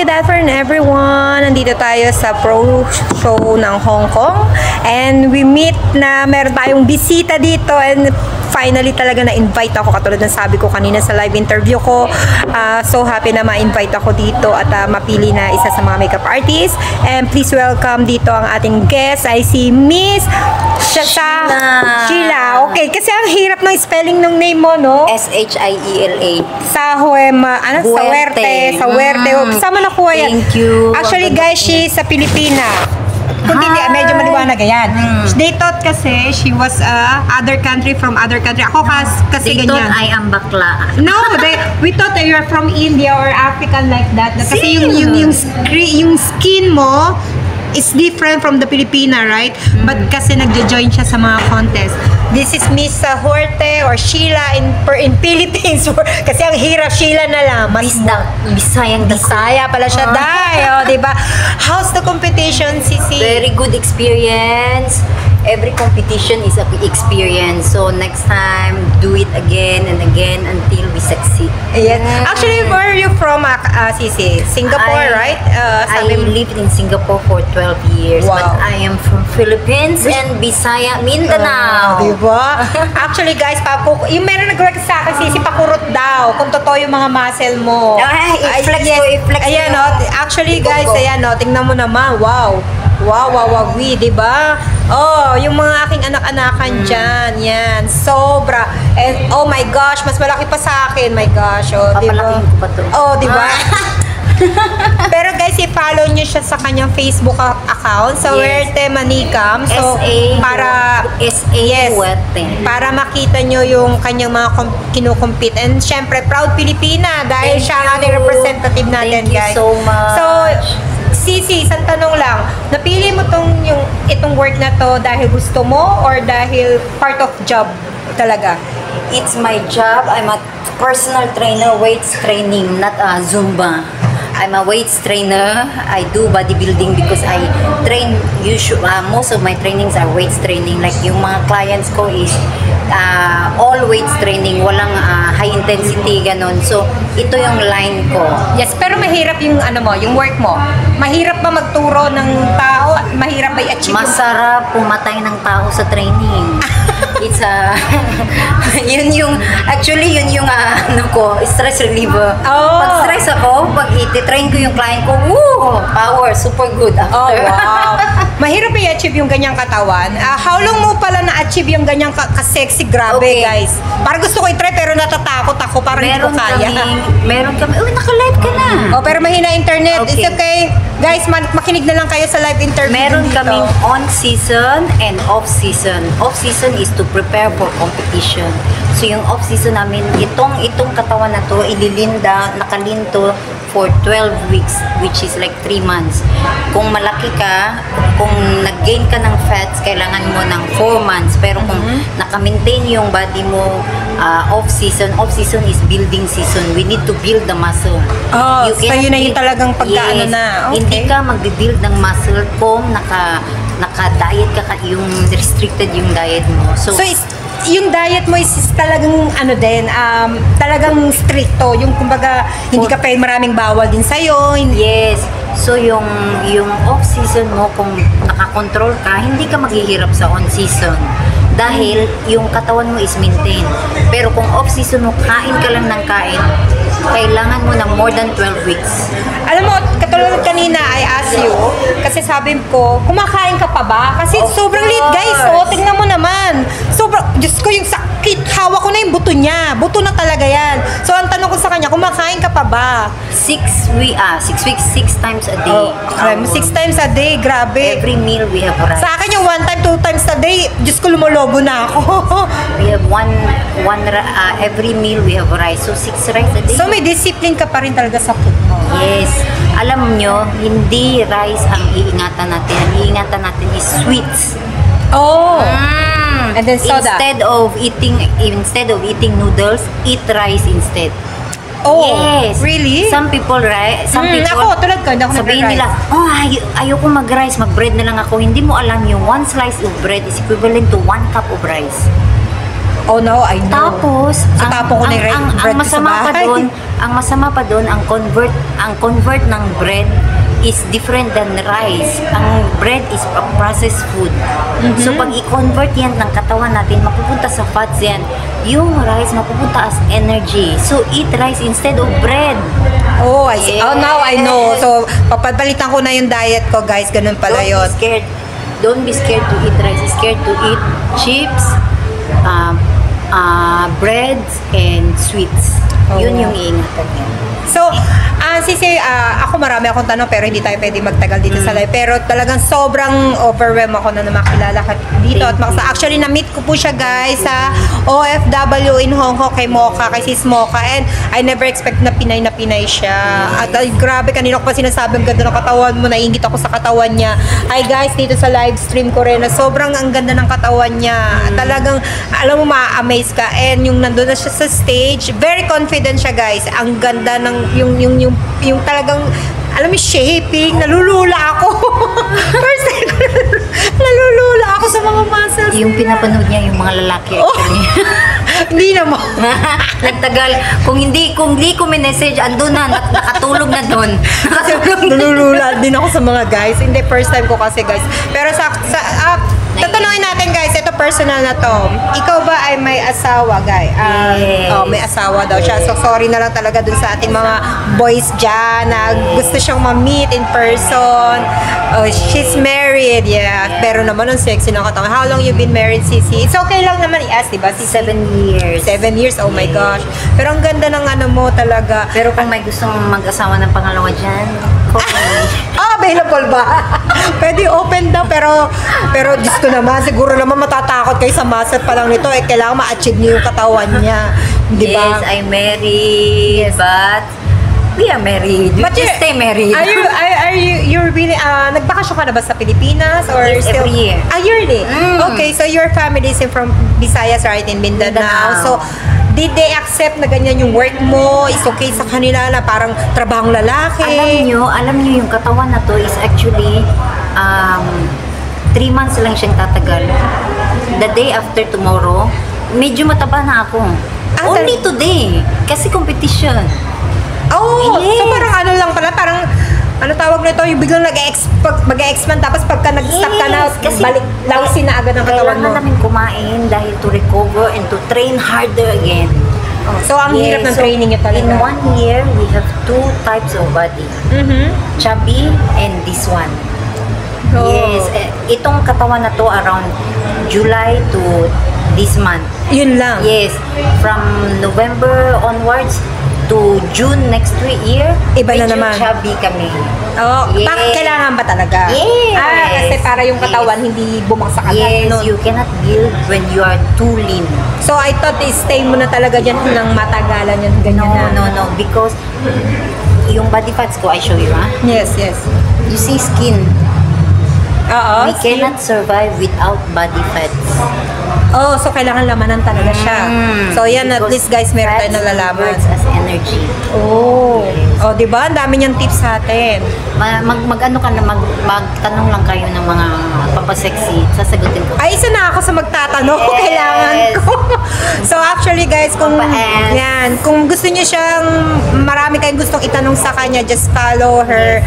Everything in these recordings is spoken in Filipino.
good afternoon everyone. Nandito tayo sa pro show ng Hong Kong. And we meet na meron tayong bisita dito. And finally talaga na-invite ako. Katulad ng sabi ko kanina sa live interview ko. So happy na ma-invite ako dito at mapili na isa sa mga makeup artists. And please welcome dito ang ating guest. I see Miss Sheila. Okay, kasi ang hirap ng spelling ng name mo, no? S-H-I-E-L-A. Sawerte. Saan mo nakuha yan? Thank you. Actually, guys, she's sa Pilipina. Kung hindi, medyo maliwanag yan. They thought kasi she was from other country. Ako kasi They ganyan. thought I am bakla. No, we thought that you are from India or African like that. Kasi yung skin mo is different from the Filipina, right? But kasi nagjo-join siya sa mga contest. This is Miss Horte or Sheila in Philippines. Kasi ang hirap, Sheila na lang. Bisaya pala siya, diba? How's the competition, Sisi? Very good experience. Every competition is a experience. So next time, do it again and again until we succeed. Yes. Actually, where are you from, Sisi? Singapore, right? I lived in Singapore for 12 years. Wow. But I am from Philippines and Bisaya, Mindanao. Diba? Actually, guys, yung meron nag-request sa akin, Sisi, pakurot daw. Kung totoo yung mga muscle mo. I-flex Ayan, ko. Actually, guys, ayan, tingnan mo naman. Wow, diba? Oh, yung mga aking anak-anakan dyan. Yan, sobra. And, oh my gosh, mas malaki pa sa akin. My gosh, oh, diba? Papalaking ko pa to. Oh, diba? Pero guys, i-follow nyo siya sa kanyang Facebook account sa Huerte Manicam. So, para makita nyo yung kanyang mga kinukumpit. And syempre, proud Pilipina dahil siya ang ating representative natin, guys. Thank you so much. So, Sisi, isang tanong lang. Napili mo itong work na to dahil gusto mo or dahil part of job talaga? It's my job. I'm a personal trainer, weights training, not a Zumba. I'm a weights trainer. I do bodybuilding because I train, most of my trainings are weights training. Like yung mga clients ko is all weights training, walang high intensity, ganon. So, ito yung line ko. Yes, pero mahirap yung yung work mo. Mahirap ba magturo ng tao? Mahirap ba i-achieve? Masarap pumatay ng tao sa training. It's yun yung stress reliever. Oh. Pag stress ako, pag i-train ko yung client ko, power, super good after. Oh, wow. Mahirap i-achieve yung ganyang katawan. How long mo pala na-achieve yung ganyang ka-sexy? Grabe, okay, guys. Parang gusto ko i-try pero natatakot ako. Parang hindi ko kaya. Meron kami. Naka-live ka na. Oh, pero mahina internet. Okay. It's okay. Guys, makinig na lang kayo sa live interview. Meron kaming on-season and off-season. Off-season is to prepare for competition. So yung off-season namin, itong katawan na to, ililinda, nakalinto for 12 weeks, which is like 3 months. Kung malaki ka, kung nag-gain ka ng fats, kailangan mo ng 4 months. Pero kung naka-maintain yung body mo, off-season is building season. We need to build the muscle. Oh, so yun na yung talagang pagkaano na. Okay. Hindi ka mag-build ng muscle kung naka-diet ka, yung restricted yung diet mo. So yung diet mo is talagang talagang stricto. Yung kumbaga, hindi ka pwede maraming bawal din sa'yo. Yes. So yung off-season mo, kung nakakontrol ka, hindi ka maghihirap sa on-season. Dahil yung katawan mo is maintain. Pero kung off-season mo, kain ka lang ng kain, kailangan mo ng more than 12 weeks. Alam mo, katulad kanina, I asked you, kasi sabi ko, kumakain ka pa ba? Kasi sobrang liit, guys. Oh, tingnan mo naman. Diyos ko, yung sakit. Hawak ko na yung buto niya. Buto na talaga yan. So, ang tanong ko sa kanya, kumakain ka pa ba? 6 weeks, 6 times a day. Oh, 6 times a day, grabe. Every meal we have rice. Sa akin yung 1 time, 2 times a day, Diyos ko, lumolobo na ako. We have every meal we have rice. So 6 rice a day. So may discipline ka pa rin talaga sa food mo. Yes. Alam nyo, hindi rice ang iingatan natin. Ang iingatan natin is sweets. Oh. And then soda. Instead of eating noodles, eat rice instead. Oh, yes. Really? Some people, right? Ako, tulad ko, hindi ako sabihin nila, ayoko mag-rice, mag-bread na lang ako. Hindi mo alam yung 1 slice of bread is equivalent to 1 cup of rice. Oh no, I know. Tapos, So, tapon ko na yung bread ko sa bahay. ang masama pa doon, ang convert ng bread is different than rice. Ang bread is a processed food. So, pag i-convert yan ng katawan natin, mapupunta sa fats yan. Yung rice, mapupunta as energy. So, eat rice instead of bread. Oh, I see. Oh, now I know. So, papabalitan ko na yung diet ko, guys. Ganun pala yun. Don't be scared to eat rice. Scared to eat chips, breads, and sweets. Yun yung iingatan niyo. So, Sisi, ako marami akong tanong pero hindi tayo pwede magtagal dito sa live. Pero talagang sobrang overwhelmed ako na makilala ka dito. At actually, na-meet ko po siya guys sa OFW in Hong Kong kay Mocha, kay Sis Mocha. And I never expect na Pinay siya. At grabe, kanina ko pa sinasabi ang ganda ng katawan mo. Naingit ako sa katawan niya. Hi guys, dito sa live stream ko rin na sobrang ang ganda ng katawan niya. Talagang, alam mo, ma-amaze ka. And yung nandun na siya sa stage, very confident siya guys. Ang ganda ng yung talagang, alam mo, shaping, nalulula ako. First time, nalulula ako sa mga muscles. Yung pinapanood niya yung mga lalaki actually. Hindi naman. Nagtagal. Kung hindi ko message, andun na, nakatulog na doon. Nalulula din ako sa mga guys. Hindi, first time ko kasi guys. Pero tatanungin natin guys, ito personal na to. Ikaw ba ay may asawa, guys? Yes. Oh, may asawa daw siya. So, sorry na lang talaga dun sa ating mga boys dyan na gusto siyang ma-meet in person. Oh, she's married, yeah. Pero naman, ang sexy ng katawan. How long you been married, Sisi? It's okay lang naman i-ask, diba? 7 years. 7 years? Oh my gosh. Pero ang ganda ng ano mo talaga. Pero kung may gustong mag-asawa ng pangalawa dyan, available ba? Pwede open daw, pero Diyos ko naman, siguro naman matatakot kayo sa muscle pa lang nito. Kailangan ma-achieve niyo yung katawan niya. Di ba? Yes, I'm married, but we are married. We just stay married. Are you really, nagbakasyon ka na ba sa Pilipinas? Or Yes, still? every year. Yearly? Okay, so your family is from Visayas, right? In Mindanao. So, did they accept na ganyan yung work mo? Is okay sa kanila na parang trabahong lalaki? Alam nyo yung katawan na to is actually 3 months lang siyang tatagal. The day after tomorrow, medyo mataba na ako. Only today. Kasi competition. Oh, yes. So parang ano lang pala, parang ano tawag nito, yung biglang mag-expand tapos pagka nag-stop ka na, Kasi balik, lawsin na agad ang katawan mo. Kailangan namin kumain dahil to recover and to train harder again. So, ang hirap ng training nyo talaga. In 1 year, we have 2 types of body. Chubby and this one. Oh. Yes. Itong katawan na to around July to this month. Yun lang. Yes. From November onwards to June next year, Iba na medyo naman. chubby kami. Oh, Yes. Kailangan ba talaga? Yes. Kasi para yung katawan hindi bumagsak agad. Yes, no? you cannot build when you are too lean. So, I thought stay mo na talaga dyan ng matagalan yan. Ganyan No, because yung body fats ko, I show you, ha? Yes. You see skin. Oo. We cannot survive without body fats. Oh, so kailangan lamanan talaga siya. So, yan, at Because least guys, meron tayo fats nalalaman. works as energy. Oh. Oh, di ba? Ang dami niyang tips sa atin. Magtanong lang kayo ng mga papasexy. Sasagutin ko. Ay, isa na ako sa magtatanong. Yes. Kailangan ko. So, actually, guys, kung gusto niyo siyang, marami kayong gustong itanong sa kanya, just follow her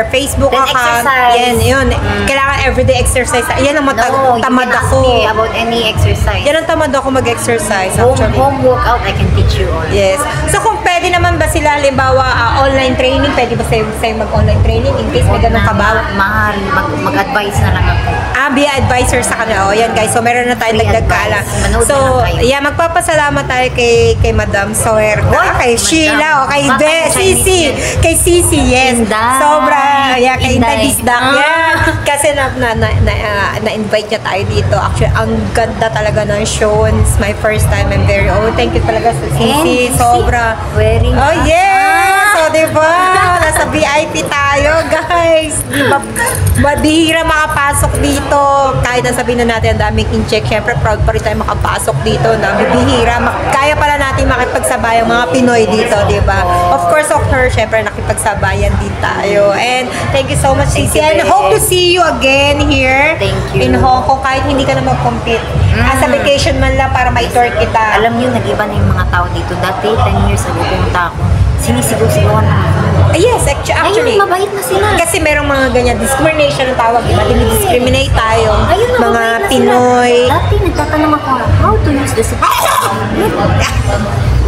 Facebook Then account. exercise. Yun. Kailangan everyday exercise. Yan ang tamad you can ask ako. me about any exercise. Yan ang tamad ako mag-exercise, actually. Home workout, I can teach you all. Yes. So, kung pwede naman ba sila, halimbawa, online training, pwede ba sa'yo mag-online training in case may ganun ka ba? Mahal, mag-advise na lang ako. Be advisor sa kanila. O, yan guys. So, meron na tayong Free dagdag advice. kaala. Manood So, na lang kayo. yeah, magpapasalamat tayo kay Madam Soerta, What? kay Madam. Sheila, o kay Baka Chinese Sisi. yan. Kay Sisi, yes. Inday. Sobra. Yeah, kay Inday Inday. Disdak. Yeah. Kasi na-invite niya tayo dito. Actually, ang ganda talaga ng show. It's my first time. I'm very, thank you talaga sa Sisi. And Sobra. wearing Oh, yes! So, diba? Nasa VIP tayo, guys. guys. Di ba? Bihira makapasok dito. Kahit na sabihin na natin ang daming in-check, syempre proud pa rin tayo makapasok dito na bihira. Kaya pala natin makipagsabayan mga Pinoy dito, di ba? Of course, of her, syempre nakipagsabayan din tayo. And thank you so much, Sisi. And hope to see you again here Thank you. in Hong Kong kahit hindi ka na mag-compete. As a vacation man lang para ma-tour kita. Alam niyo, nag-iba na yung mga tao dito. Dati, 10 years ago, pumunta ako. Sinisigaw-sigawan na ako. Yes, actually. Ayun, mabait na sila. Kasi merong mga ganyan, discrimination ang tawag, diba? Dinidiscriminate tayo. Ayun, Mga mabait na Pinoy. Sila. Dati, nagtatanong ako, how to use this?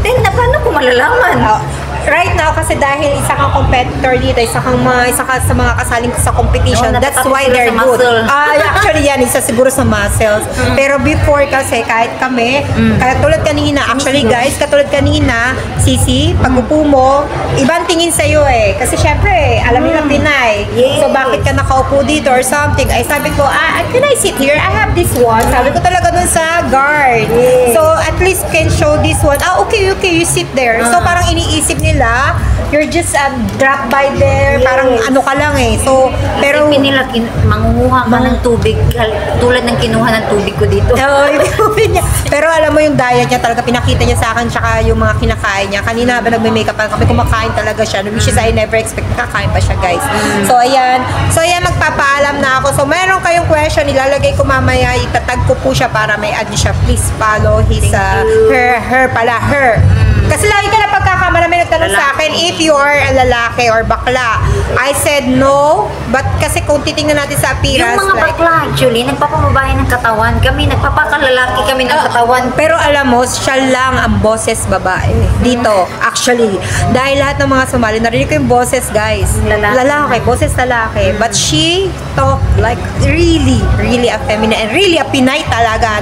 Then, paano ko malalaman? Right now, kasi dahil isa kang competitor dito, isa ka sa mga kasaling sa competition, Oo, that's why siguro they're sa good. muscle. Actually, yan, isa siguro sa muscles. Pero before kasi, kahit kami, katulad kanina, actually guys, katulad kanina, Sisi, pag upo mo, ibang tingin sa'yo eh. Kasi syempre, alam nila Pinay. Yes. So, bakit ka nakaupo dito or something? Ay, sabi ko, can I sit here? I have this one. Sabi ko talaga dun sa guard. Yes. So, at least can show this one. Okay, you sit there. So, parang iniisip nila, you're just drop by there, Yes. parang ano ka lang eh. So, pero... Isipin nila, mangunguha ka ng tubig, tulad ng kinuha ng tubig ko dito. Pero alam mo yung diet niya talaga, pinakita niya sa akin, tsaka yung mga kinakain niya. Kanina ba nagme-makeup kami, kumakain talaga siya. Which is I never expect nakakain pa siya, guys. So, ayan. So, ayan, magpapaalam na ako. So, meron kayong question, ilalagay ko mamaya, itatag ko po siya para may add niyo siya. Please follow his, her. Kasi lagi ka na pagkakamala, may nagtanong sa akin, if you are a lalaki or bakla. I said no, but kasi kung titingnan natin sa appearance, Yung mga bakla, actually, nagpapamabahay ng katawan. Kami, nagpapakalalaki kami ng katawan. Pero alam mo, siya lang ang boses babae dito, actually. Dahil lahat ng mga sumali, narinig ko yung boses, guys. Lalaki. Boses lalaki. But she talk like really a feminine and really a Pinay talaga.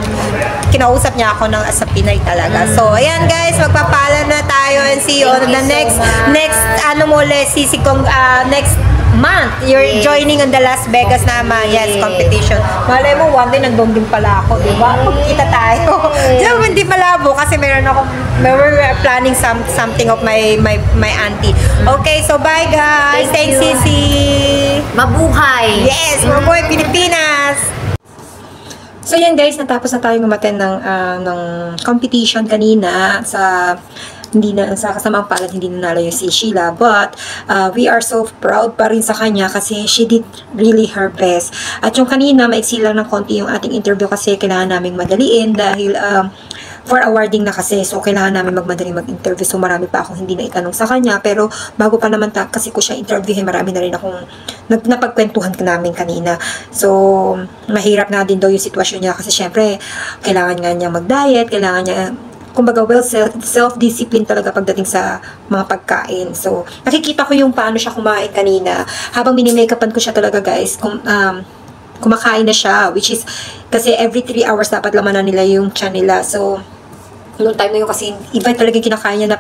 Kinausap niya ako ng as a Pinay talaga. So, ayan guys, magpapaalam na tayo and see you on the next Sisi kong next month. You're joining on the Las Vegas naman. Yes, competition. Malay mo, one day nandun din pala ako, di ba? Magkita tayo. So, hindi malabo kasi we're planning something of my auntie. Okay, so bye guys. Thank Thanks, you. Sisi. Mabuhay! Yes, mabuhay Pilipinas! So yan guys, natapos na tayo umattend ng competition kanina sa kasamaang palad, hindi nanalo yung si Sheila, but we are so proud pa rin sa kanya kasi she did really her best. At yung kanina, maiksi lang ng konti yung ating interview kasi kailangan naming madaliin dahil for awarding na kasi, so kailangan namin magmadali mag-interview, so marami pa akong hindi na itanong sa kanya, pero bago pa naman kasi ko siya interviewin, marami na rin akong napagkwentuhan namin kanina. So mahirap na din daw yung sitwasyon niya kasi syempre kailangan nga niya mag-diet, kailangan niya kumbaga self-discipline talaga pagdating sa mga pagkain. So, nakikita ko yung paano siya kumain kanina. Habang mini-makeupan ko siya talaga guys, kumakain na siya, which is, kasi every 3 hours dapat laman na nila yung tiyan nila. So, noong time na yun kasi, iba talaga yung kinakain niya,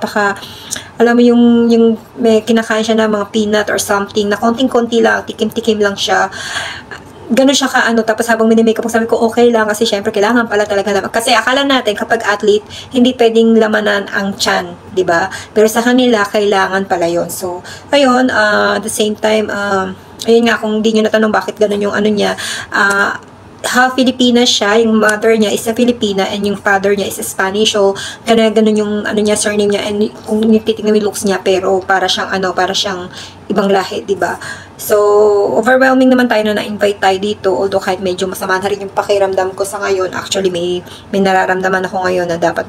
alam mo yung may kinakain siya na mga peanut or something, na konting-konti lang, tikim-tikim lang siya. Ganun siya tapos habang mini-makeup ko, sabi ko okay lang kasi syempre kailangan pala talaga naman. Kasi akala natin kapag athlete, hindi pwedeng lamanan ang tiyan, di ba? Pero sa kanila, kailangan pala yon. So, ayun, at the same time, ayun nga, kung hindi nyo natanong bakit ganun yung niya, half Filipina siya, yung mother niya is a Filipina and yung father niya is a Spanish, so ganun yung niya, surname niya, and kung titignan yung looks niya, pero para siyang ibang lahi, di ba? So, overwhelming naman tayo na na-invite tayo dito, although kahit medyo masama na rin yung pakiramdam ko sa ngayon. Actually, may nararamdaman ako ngayon na dapat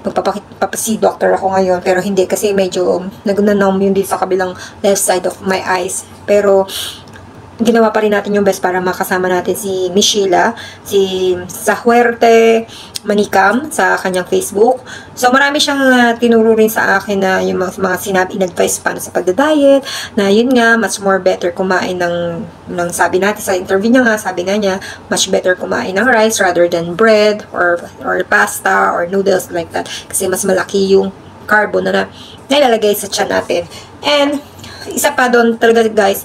magpapasi doctor ako ngayon, pero hindi kasi medyo nag-numb yun dito sa kabilang left side of my eyes. Pero ginawa pa rin natin yung best para makasama natin si Michela, si Sahuerte Manicam sa kanyang Facebook. So marami siyang tinuro rin sa akin na yung mga sinabi, in-advise paano sa pagda-diet, na yun nga, much more better kumain ng sabi natin sa interview niya nga, sabi nga niya, much better kumain ng rice rather than bread or pasta or noodles like that. Kasi mas malaki yung carbo na nilalagay sa tiyan natin. And isa pa doon talaga guys,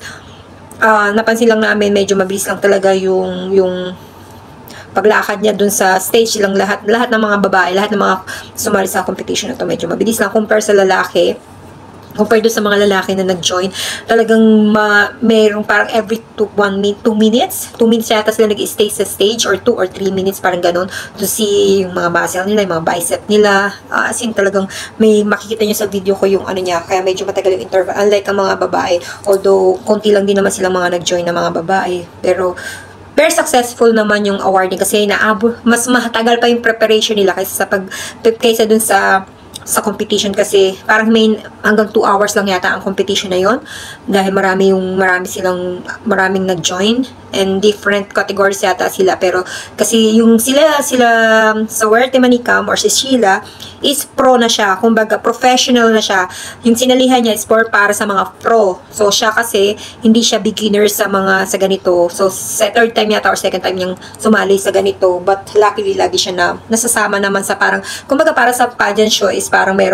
napansin lang namin medyo mabilis lang talaga yung paglakad niya dun sa stage lang, lahat ng mga babae, lahat ng mga sumali sa competition na to medyo mabilis lang compare sa lalaki. compared doon sa mga lalaki na nag-join, talagang mayroong parang every 2 minutes yata sila nag-stay sa stage, or 2 or 3 minutes, parang ganun, to see yung mga muscle nila, yung mga bicep nila. As in, talagang may makikita nyo sa video ko yung ano niya, kaya medyo matagal yung interval, unlike ang mga babae, although konti lang din naman silang mga nag-join na mga babae, pero very successful naman yung awarding kasi mas matagal pa yung preparation nila kaysa dun sa competition, kasi parang may hanggang 2 hours lang yata ang competition na yon, dahil maraming nag-join and different categories yata sila. Pero kasi yung sila sa Werte Manicam or si Sheila is pro na siya, kumbaga professional na siya. Yung sinalihan niya is para sa mga pro, so siya kasi hindi siya beginner sa ganito. So sa third time yata or second time niyang sumali sa ganito, but luckily lagi siya nasasama naman sa parang, kumbaga para sa pageant show is parang may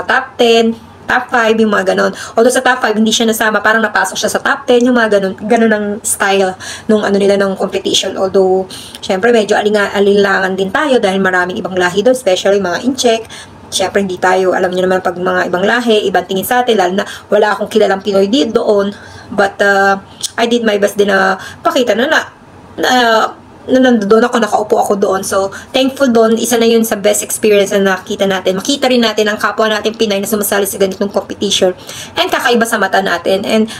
top 10, top 5, yung mga ganon. Although sa top 5 hindi siya nasama, parang napasok siya sa top 10, yung mga ganon ang style nung nila ng competition. Although syempre medyo alinlangan din tayo dahil maraming ibang lahi doon, especially mga in-check. Syempre hindi tayo, alam niyo naman pag mga ibang lahi, ibang tingin sa atin, lalo na wala akong kilalang Pinoy doon. But I did my best din na pakita na nandoon ako, nakaupo ako doon. So, thankful doon. Isa na yun sa best experience na nakita natin. Makita rin natin ang kapwa natin Pinay na sumasali sa ganitong competition. And kakaiba sa mata natin. And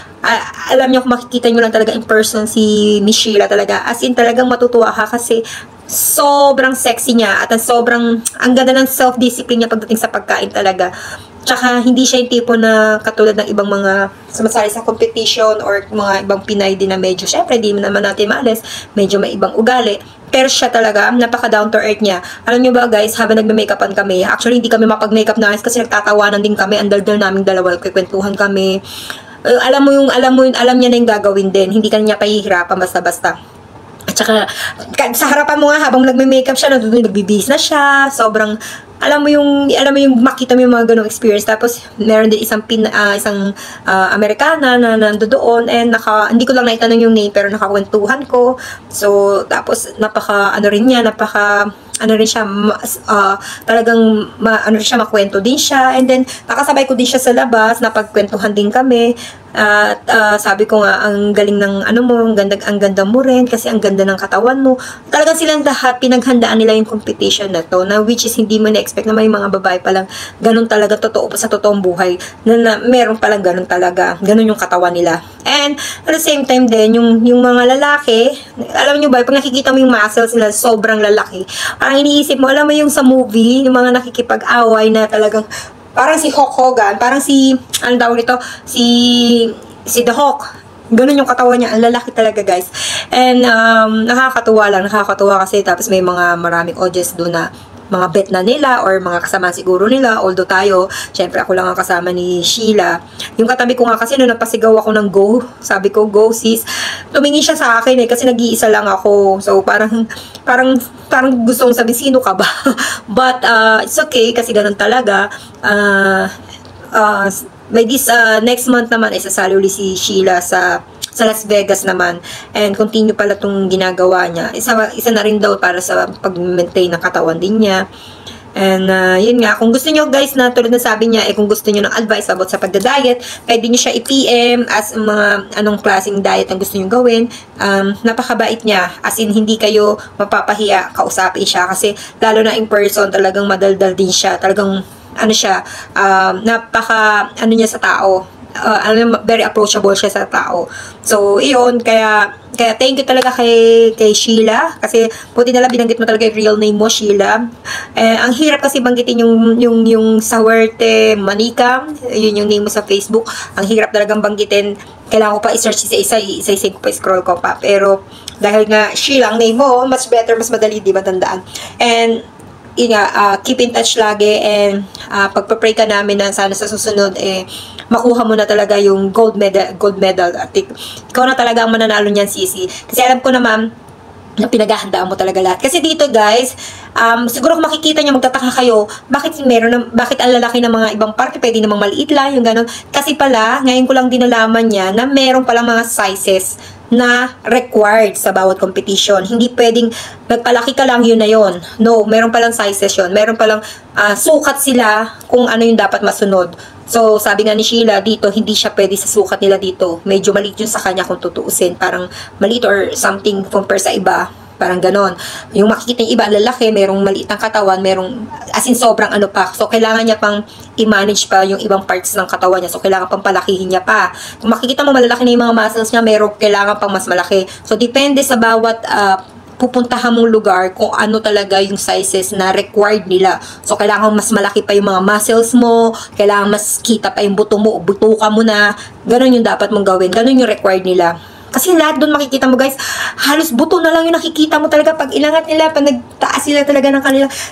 alam nyo, kung makikita nyo lang talaga in person si Miss Sheila talaga. As in, talagang matutuwa ka kasi sobrang sexy niya at ang ganda ng self-discipline niya pagdating sa pagkain talaga. Tsaka hindi siya yung tipo na katulad ng ibang mga sumasali sa competition or mga ibang Pinay din na medyo, syempre di naman natin maalis, medyo may ibang ugali. Pero siya talaga, napaka down to earth niya. Alam nyo ba guys, habang nagme-makeupan kami, actually hindi kami mapag-makeup na kasi nagtatawanan din kami, ang daldal naming dalawa, nagkikwentuhan kami. Alam niya na yung gagawin din, hindi ka niya pahihirapan basta-basta. At saka, sa harapan mo nga, habang nagme-makeup siya, nagbibihis na siya, sobrang, alam mo yung makita mo yung mga ganong experience. Tapos meron din isang Amerikana na nandoon, and hindi ko lang naitanong yung name pero nakakwentuhan ko. So tapos talagang makwento din siya, and then nakasabay ko din siya sa labas, napagkwentuhan din kami. At sabi ko nga, ang galing ng ang ganda mo rin kasi ang ganda ng katawan mo. Talagang silang lahat pinaghandaan nila yung competition na to, na which is hindi mo na-expect na may mga babae palang ganun talaga, totoo sa totoong buhay na meron palang ganun talaga, ganun yung katawan nila. And at the same time din yung mga lalaki, alam nyo ba, pag nakikita mo yung muscles nila, sobrang lalaki. Parang iniisip mo, alam mo yung sa movie, yung mga nakikipag-away na talagang parang si Hulk Hogan, parang si The Hulk. Ganun yung katawan niya, ang lalaki talaga guys. And nakakatuwa kasi tapos may maraming audience doon na mga bet na nila or mga kasama siguro nila, although tayo, syempre ako lang ang kasama ni Sheila. Yung katabi ko nga kasi nung napasigaw ako ng go, sabi ko, go sis, tumingin siya sa akin kasi nag-iisa lang ako. So parang gusto kong sabihin, sino ka ba? But it's okay kasi ganun talaga. By this next month naman ay sasali ulit si Sheila sa Las Vegas naman, and continue pala itong ginagawa niya. Isa na rin daw para sa pag-maintain ng katawan din niya. And yun nga, kung gusto nyo guys, na tulad na sabi niya, kung gusto nyo ng advice about sa pagda-diet, pwede nyo siya i-PM as anong klaseng diet ang gusto nyo gawin. Napakabait niya, as in hindi kayo mapapahiya kausapin siya, kasi lalo na in person, talagang madaldal din siya, talagang niya sa tao. Very approachable siya sa tao. So, iyon, kaya thank you talaga kay Sheila, kasi buti nalang binanggit mo talaga yung real name mo, Sheila. Ang hirap kasi banggitin yung sa Werte Manicam, yun yung name mo sa Facebook. Ang hirap talagang banggitin, kailangan ko pa i-search isa-isa ko pa, scroll ko pa. Pero dahil nga Sheila ang name mo, much better, mas madali, di ba, tandaan. And keep in touch lagi, and pagpa-pray ka namin na sana sa susunod makuha mo na talaga yung gold medal. At ikaw na talaga ang mananalo niyan, Sisi, kasi alam ko naman na pinaghahandaan mo talaga lahat. Kasi dito guys, siguro kung makikita niyo, magtataka kayo, bakit ang lalaki ng mga ibang parte pwede namang maliit lang, yung ganun. Kasi pala, ngayon ko lang din nalaman niya na meron palang mga sizes na required sa bawat competition. Hindi pwedeng nagpalaki ka lang, yun na yun. No, meron palang sizes yun. Meron palang sukat sila kung ano yung dapat masunod. So, sabi nga ni Sheila, dito, hindi siya pwede sa sukat nila dito. Medyo maliit yun sa kanya kung tutuusin. Parang maliit or something compare sa iba. Parang ganon. Yung makikita yung iba, lalaki, merong maliit ang katawan, merong, as in sobrang ano pa. So, kailangan niya pang i-manage pa yung ibang parts ng katawan niya. So, kailangan pang palakihin niya pa. Kung makikita mo malalaki na yung mga muscles niya, merong kailangan pang mas malaki. So, depende sa bawat pupuntahan mong lugar kung ano talaga yung sizes na required nila. So, kailangan mas malaki pa yung mga muscles mo, kailangan mas kita pa yung buto mo, buto ka mo na, ganun yung dapat mong gawin, ganun yung required nila. Kasi lahat doon makikita mo guys, halos buto na lang yung nakikita mo talaga pag ilangat nila, pag nagtaas sila talaga ng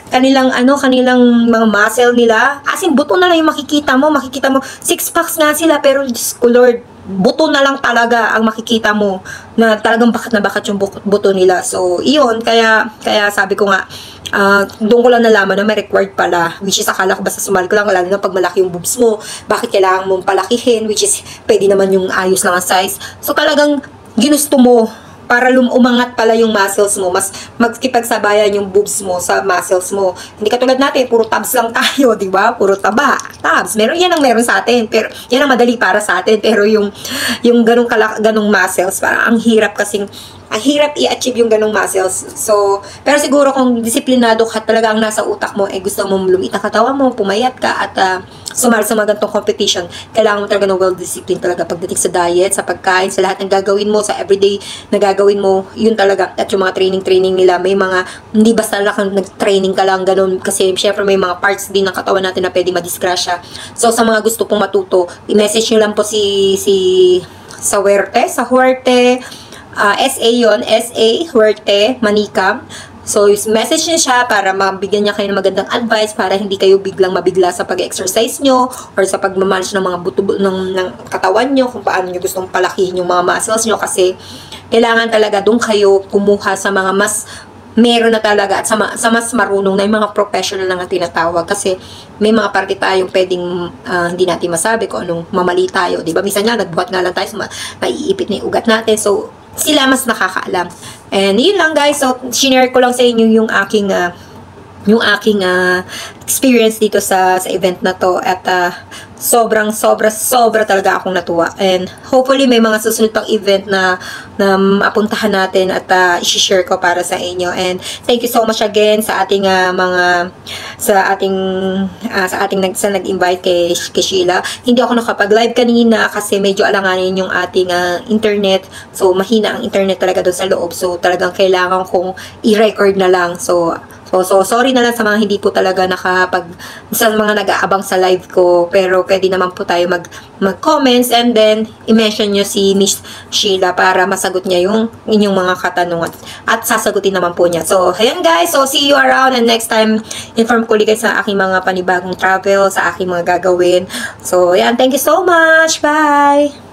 kanilang mga muscle nila. As in, buto na lang yung makikita mo six packs nga sila, pero Diyos ko Lord, buto na lang talaga ang makikita mo na talagang bakat na bakat yung buto nila. So, iyon, kaya sabi ko nga, doon ko lang nalaman na may required pala, which is akala ko basta sumali ko lang, lalo na pag malaki yung boobs mo, bakit kailangan mong palakihin, which is pwede naman yung ayos lang ang size. So, talagang ginusto mo para umangat pala yung muscles mo, mas magkipagsabayan yung boobs mo sa muscles mo. Hindi katulad natin, puro tabs lang tayo, di ba? Puro tabs. Yan ang meron sa atin, pero yan ang madali para sa atin, pero yung ganung muscles, parang ang hirap i-achieve yung ganung muscles. So, pero siguro kung disiplinado ka talaga ang nasa utak mo, gusto mo lumit ang katawan mo, pumayat ka, at sumali sa mga ganitong competition, kailangan mo talaga ng well-disciplined talaga pagdating sa diet, sa pagkain, sa lahat ng gagawin mo, sa everyday na gagawin mo, yun talaga. At yung mga training nila, may mga, hindi basta lang nag-training ka lang, ganun, kasi syempre may mga parts din ng katawan natin na pwede madisgrasya. So, sa mga gusto pong matuto, i-message nyo lang po sa Huerte, SA yun, SA, Huerte, Manika. So, message niya siya para mabigyan niya kayo ng magandang advice para hindi kayo biglang mabigla sa pag-exercise nyo or sa pagmamanage ng mga buto ng katawan nyo, kung paano nyo gustong palakihin yung mga muscles nyo, kasi kailangan talaga doon kayo kumuha sa mga mas meron na talaga at sa mas marunong na yung mga professional na nga tinatawag, kasi may mga parte tayong pwedeng hindi natin masabi kung anong mamali tayo, diba? Minsan nga, nagbuhat nga lang tayo, maiipit na yung ugat natin, so sila mas nakakaalam. And yun lang guys, so shinare ko lang sa inyo yung aking experience dito sa event na to, at sobra talaga akong natuwa, and hopefully may mga susunod pang event na mapuntahan natin at i-share ko para sa inyo. And thank you so much again sa ating nag-invite kay Sheila. Hindi ako nakapag-live kanina kasi medyo alanganin yung ating internet, so mahina ang internet talaga doon sa loob, so talagang kailangan kong i-record na lang. So sorry na lang sa mga hindi po talaga sa mga nag-aabang sa live ko, pero pwede naman po tayo mag-comments and then i-mention nyo si Miss Sheila para masagot niya yung inyong mga katanungan at sasagutin naman po niya. So, ayan guys, so see you around, and next time inform ko ulit sa aking mga panibagong travel, sa aking mga gagawin. So, ayan, thank you so much. Bye!